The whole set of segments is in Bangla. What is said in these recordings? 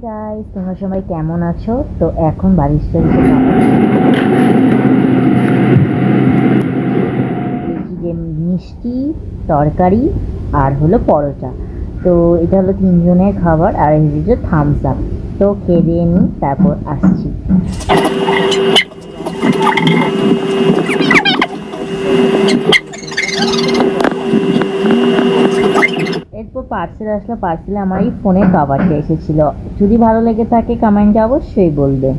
গাইস, তোমরা সবাই কেমন আছো? তো এখন বাড়ির দেখি যে মিষ্টি তরকারি আর হলো পরোটা। তো এটা হলো তিনজনের খাবার আর এই যে থামস আপ। তো খেয়ে দিয়ে নিই, তারপর আসছি। এরপর পার্সেল আসলো, পার্সেলে আমার এই ফোনের কভারটা এসেছিল। যদি ভালো লেগে থাকে কমেন্টে অবশ্যই বলবে।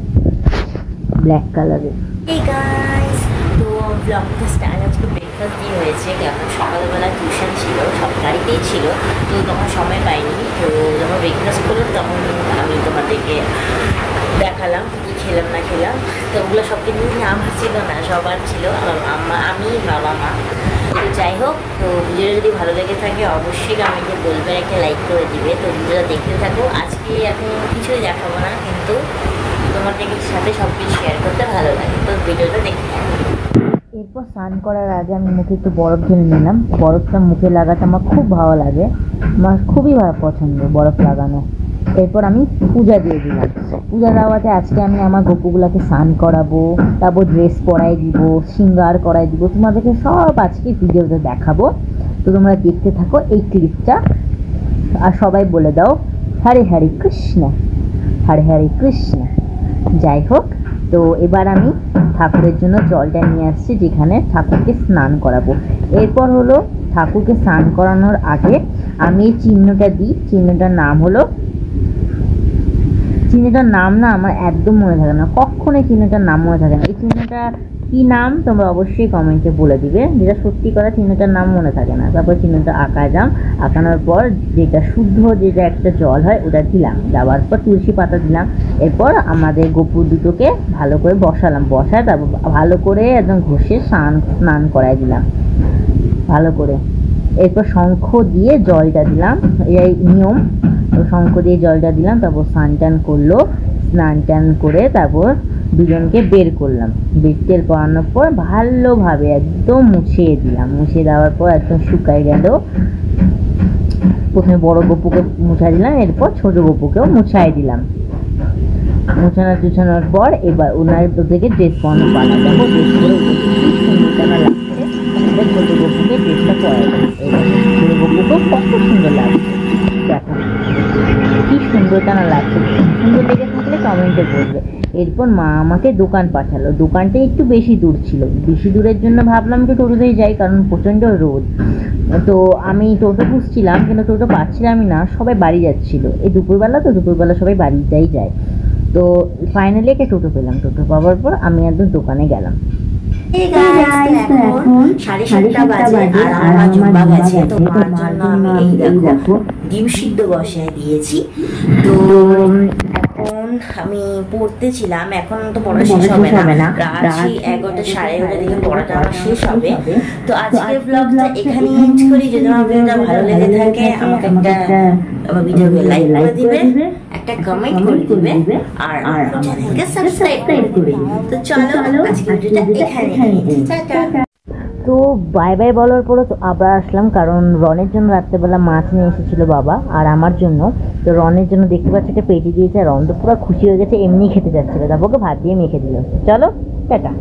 ব্ল্যাক কালারের। Hey guys, তো ব্লগটা স্টার্ট আজকে ব্রেকফাস্ট দিয়ে হয়েছে। কারণ সকালবেলা টিউশন ছিল, সব গাড়িতেই ছিল, তো তখন সময় পাইনি। তো যখন ব্রেকফাস্ট করলাম তখন আমি তোমাদেরকে দেখালাম কী খেলাম না খেলাম। তো ওগুলো সব কিছু আমার ছিল না, সবার ছিল, আমি বাবা মা। তো যাই হোক, তো ভিডিওটা যদি ভালো লেগে থাকে অবশ্যই কমেন্টে বলবে, একটা লাইক করে দিবে। তো ভিডিওটা দেখতে থাকো। আজকে এখন কিছুই দেখাবো না, কিন্তু তোমাদের সাথে সব কিছু শেয়ার করতে ভালো লাগে। তো ভিডিওটা দেখতে থাকো। এরপর স্নান করার আগে আমি মুখে একটু বরফ ঢেলে নিলাম। বরফটা মুখে লাগাতে আমার খুব ভালো লাগে, আমার খুবই পছন্দ বরফ লাগানো। এরপর আমি পূজা দিয়ে দিলাম। পূজা দেওয়াতে আজকে আমি আমার গপুগুলোকে স্নান করাবো, তারপর ড্রেস পরাই দিব, শৃঙ্গার করাই দিব। তোমাদেরকে সব আজকে ভিডিওতে দেখাবো। তো তোমরা দেখতে থাকো এই ক্লিপটা, আর সবাই বলে দাও হরে হরে কৃষ্ণ, হরে হরে কৃষ্ণ। যাই হোক, তো এবার আমি ঠাকুরের জন্য জলটা নিয়ে আসছি, যেখানে ঠাকুরকে স্নান করাবো। এরপর হলো ঠাকুরকে স্নান করানোর আগে আমি এই চিহ্নটা দিই। চিহ্নটার নাম না আমার একদম মনে থাকে না, কখনোই চিহ্নটার নাম মনে থাকে না। এই চিহ্নটা কি নাম তোমরা অবশ্যই কমেন্টে বলে দিবে। যেটা সত্যি কথা, চিহ্নটার নাম মনে থাকে না। তারপর চিহ্নটা আঁকালাম, আঁকানোর পর যেটা শুদ্ধ যেটা একটা জল হয় ওটা দিলাম, দেওয়ার পর তুলসী পাতা দিলাম। এরপর আমাদের গোপুর দুটোকে ভালো করে বসায় তারপর ভালো করে একদম ঘষে স্নান করাই দিলাম ভালো করে। এরপর শঙ্খ দিয়ে জলটা দিলাম, এই নিয়ম। তো শঙ্খ দিয়ে জলটা দিলাম, তারপর স্নান করলো। স্নান করে তারপর দুজনকে বের করলাম। বের করানোর পর ভালোভাবে একদম মুছিয়ে দিলাম। মুছিয়ে দেওয়ার পর একদম শুকাই গেল। প্রথমে বড় গপুকে মুছাই দিলাম, এরপর ছোট গপুকেও মুছাই দিলাম। মুছানোর পর এবার ওনার থেকে ড্রেস পরানো পালা যাবো। ড্রেস করে সুন্দর লাগছে। ছোট গপুকে ড্রেসটা পরাই দিলাম। এবার ছোট গপুকেও কত সুন্দর লাগছে, দেখো কি সুন্দর টানা লাগছে। সুন্দর লেগে থাকলে কমেন্টে বলবে। এরপর মা আমাকে দোকান পাঠালো। দোকানটা একটু বেশি দূর ছিল, বেশি দূরের জন্য ভাবলাম একটু টোটোতেই যাই, কারণ প্রচণ্ড রোদ। তো আমি টোটো খুঁজছিলাম, কিন্তু টোটো পাচ্ছিলামই না, সবাই বাড়ি যাচ্ছিল। এই দুপুরবেলা সবাই বাড়িতেই যায়। তো ফাইনালি একটা টোটো পেলাম। টোটো পাওয়ার পর আমি একদম দোকানে গেলাম। এখন 7:30 বাজে আর আমার মা জুম্বা গেছে। তো মার জন্য আমি এই দেখো ডিম সিদ্ধ বসায় দিয়েছি। তো এখন আমি পড়তেছিলাম, এখন তো পড়া শেষ হবে না, রাত 11টা 11:30 দিকে পড়াটা আমার শেষ হবে। তো আজকের ব্লগটা এখানেই এন্ড করি। যদি আমার ভিডিওটা ভালো লেগে থাকে আমাকে একটা আমার ভিডিওকে লাইক করে দিবে, একটা কমেন্ট করে দিবে, আর আমার চ্যানেলকে সাবস্ক্রাইব করে দিবে। তো চলো আজকের ভিডিওটা এখানেই। টাটা। তো বাই বাই বলার পরে তো আবার আসলাম, কারণ রনের জন্য রাত্রেবেলা মাছ নিয়ে এসেছিলো বাবা আর আমার জন্য। তো রনের জন্য দেখতে পাচ্ছি একটা পেটি দিয়েছে, রন তো পুরো খুশি হয়ে গেছে, এমনি খেতে যাচ্ছিলো, তারপর ওকে ভাত দিয়ে মেখে দিল। চলো টাটা।